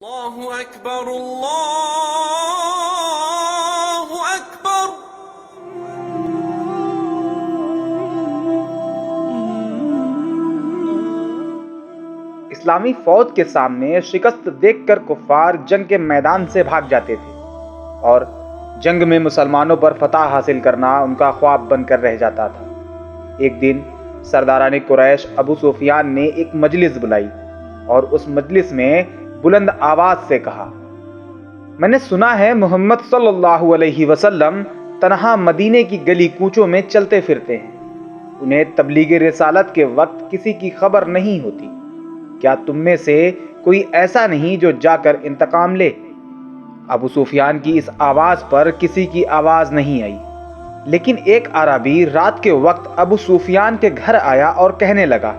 اللہ اکبر اللہ اکبر۔ اسلامی فوج کے سامنے شکست دیکھ کر کفار جنگ کے میدان سے بھاگ جاتے تھے اور جنگ میں مسلمانوں پر فتح حاصل کرنا ان کا خواب بن کر رہ جاتا تھا۔ ایک دن سرداران قریش ابو سفیان نے ایک مجلس بلائی اور اس مجلس میں بلند آواز سے کہا، میں نے سنا ہے محمد صلی اللہ علیہ وسلم تنہا مدینے کی گلی کوچوں میں چلتے پھرتے ہیں، انہیں تبلیغ رسالت کے وقت کسی کی خبر نہیں ہوتی، کیا تم میں سے کوئی ایسا نہیں جو جا کر انتقام لے؟ ابو سفیان کی اس آواز پر کسی کی آواز نہیں آئی، لیکن ایک اعرابی رات کے وقت ابو سفیان کے گھر آیا اور کہنے لگا،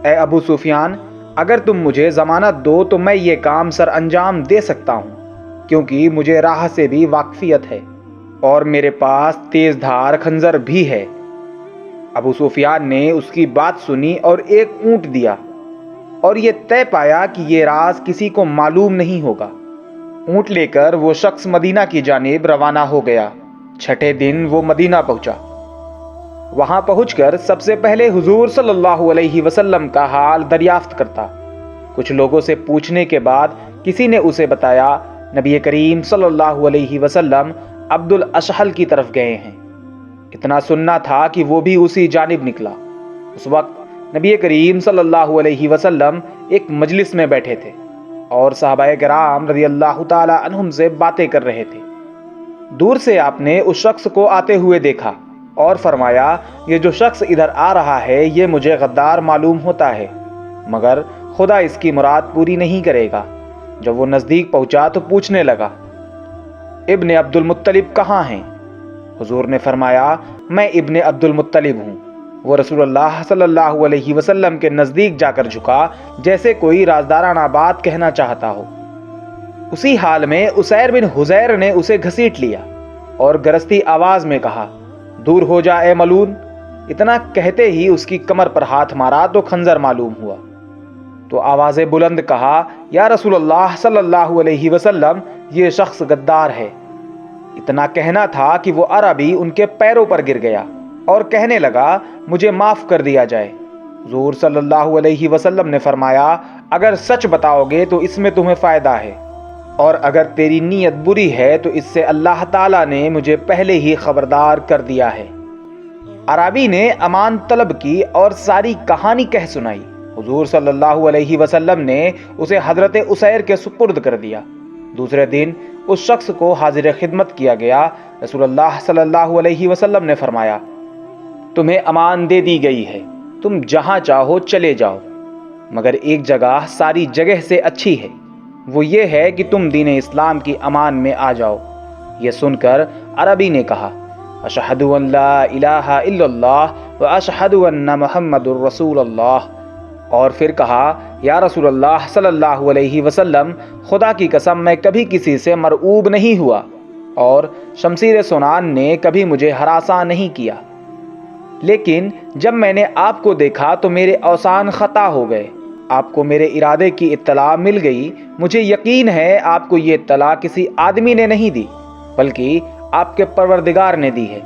اے ابو سفیان، اگر تم مجھے ضمانت دو تو میں یہ کام سر انجام دے سکتا ہوں، کیونکہ مجھے راہ سے بھی واقفیت ہے اور میرے پاس تیز دھار خنجر بھی ہے۔ ابو سفیان نے اس کی بات سنی اور ایک اونٹ دیا اور یہ طے پایا کہ یہ راز کسی کو معلوم نہیں ہوگا۔ اونٹ لے کر وہ شخص مدینہ کی جانب روانہ ہو گیا۔ چھٹے دن وہ مدینہ پہنچا۔ وہاں پہنچ کر سب سے پہلے حضور صلی اللہ علیہ وسلم کا حال دریافت کرتا۔ کچھ لوگوں سے پوچھنے کے بعد کسی نے اسے بتایا نبی کریم صلی اللہ علیہ وسلم عبد الاشحل کی طرف گئے ہیں۔ اتنا سننا تھا کہ وہ بھی اسی جانب نکلا۔ اس وقت نبی کریم صلی اللہ علیہ وسلم ایک مجلس میں بیٹھے تھے اور صحابہ کرام رضی اللہ تعالی عنہم سے باتیں کر رہے تھے۔ دور سے آپ نے اس شخص کو آتے ہوئے دیکھا اور فرمایا، یہ جو شخص ادھر آ رہا ہے یہ مجھے غدار معلوم ہوتا ہے، مگر خدا اس کی مراد پوری نہیں کرے گا۔ جب وہ نزدیک پہنچا تو پوچھنے لگا، ابن عبد المطلب کہاں ہیں؟ حضور نے فرمایا، میں ابن عبد المطلب ہوں۔ وہ رسول اللہ صلی اللہ علیہ وسلم کے نزدیک جا کر جھکا جیسے کوئی رازدارانہ بات کہنا چاہتا ہو۔ اسی حال میں اسیر بن حضیر نے اسے گھسیٹ لیا اور گرجتی آواز میں کہا، دور ہو جا اے ملعون۔ اتنا کہتے ہی اس کی کمر پر ہاتھ مارا تو خنجر معلوم ہوا۔ تو آواز بلند کہا، یا رسول اللہ صلی اللہ علیہ وسلم، یہ شخص غدار ہے۔ اتنا کہنا تھا کہ وہ عربی ان کے پیروں پر گر گیا اور کہنے لگا، مجھے معاف کر دیا جائے۔ حضور صلی اللہ علیہ وسلم نے فرمایا، اگر سچ بتاؤ گے تو اس میں تمہیں فائدہ ہے، اور اگر تیری نیت بری ہے تو اس سے اللہ تعالیٰ نے مجھے پہلے ہی خبردار کر دیا ہے۔ عربی نے امان طلب کی اور ساری کہانی کہہ سنائی۔ حضور صلی اللہ علیہ وسلم نے اسے حضرت اسیر کے سپرد کر دیا۔ دوسرے دن اس شخص کو حاضر خدمت کیا گیا۔ رسول اللہ صلی اللہ علیہ وسلم نے فرمایا، تمہیں امان دے دی گئی ہے، تم جہاں چاہو چلے جاؤ، مگر ایک جگہ ساری جگہ سے اچھی ہے، وہ یہ ہے کہ تم دین اسلام کی امان میں آ جاؤ۔ یہ سن کر عربی نے کہا، اشہد ان لا الہ الا اللہ و اشہد ان محمد الرسول اللہ، اور پھر کہا، یا رسول اللہ صلی اللہ علیہ وسلم، خدا کی قسم میں کبھی کسی سے مرعوب نہیں ہوا اور شمشیر سنان نے کبھی مجھے ہراساں نہیں کیا، لیکن جب میں نے آپ کو دیکھا تو میرے اوسان خطا ہو گئے۔ آپ کو میرے ارادے کی اطلاع مل گئی۔ مجھے یقین ہے آپ کو یہ اطلاع کسی آدمی نے نہیں دی بلکہ آپ کے پروردگار نے دی ہے،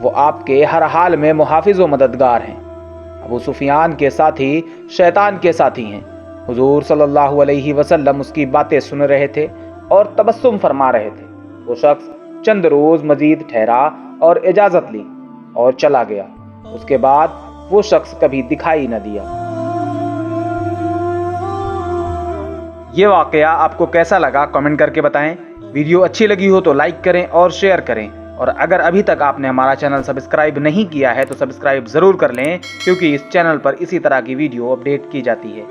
وہ آپ کے ہر حال میں محافظ و مددگار ہیں۔ ابو سفیان کے ساتھی شیطان کے ساتھی ہیں۔ حضور صلی اللہ علیہ وسلم اس کی باتیں سن رہے تھے اور تبسم فرما رہے تھے۔ وہ شخص چند روز مزید ٹھہرا اور اجازت لی اور چلا گیا۔ اس کے بعد وہ شخص کبھی دکھائی نہ دیا۔ یہ واقعہ آپ کو کیسا لگا کامنٹ کر کے بتائیں۔ ویڈیو اچھی لگی ہو تو لائک کریں اور شیئر کریں، اور اگر ابھی تک آپ نے ہمارا چینل سبسکرائب نہیں کیا ہے تو سبسکرائب ضرور کر لیں، کیونکہ اس چینل پر اسی طرح کی ویڈیو اپڈیٹ کی جاتی ہے۔